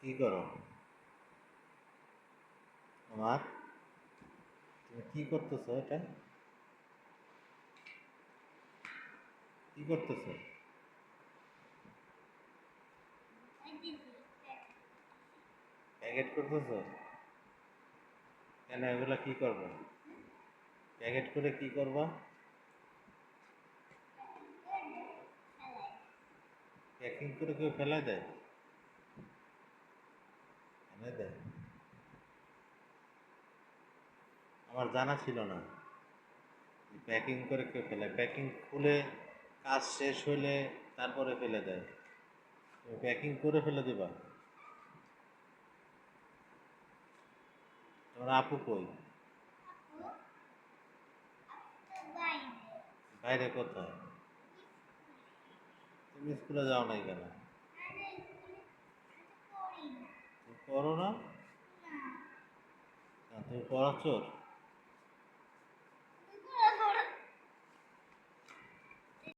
কি করো আমার? তুমি কি করতেছো? এটা কি করতেছো? প্যাকেট করতেছো? কেন, এগুলা কি করবো? প্যাকেট করে কি করবা? প্যাকিং করে কেউ ফেলা দেয়? এনে দেয়? আমার জানা ছিল না প্যাকিং করে কেউ ফেলে। প্যাকিং খুলে কাজ শেষ হলে তারপরে ফেলে দেয়। তুমি প্যাকিং করে ফেলে দিবা? তোমার আপু কই? বাইরে কোথায়? তুমি স্কুলে যাও নাই কেন? তুমি পড়ো না? তুমি পড়াচ্ছোর?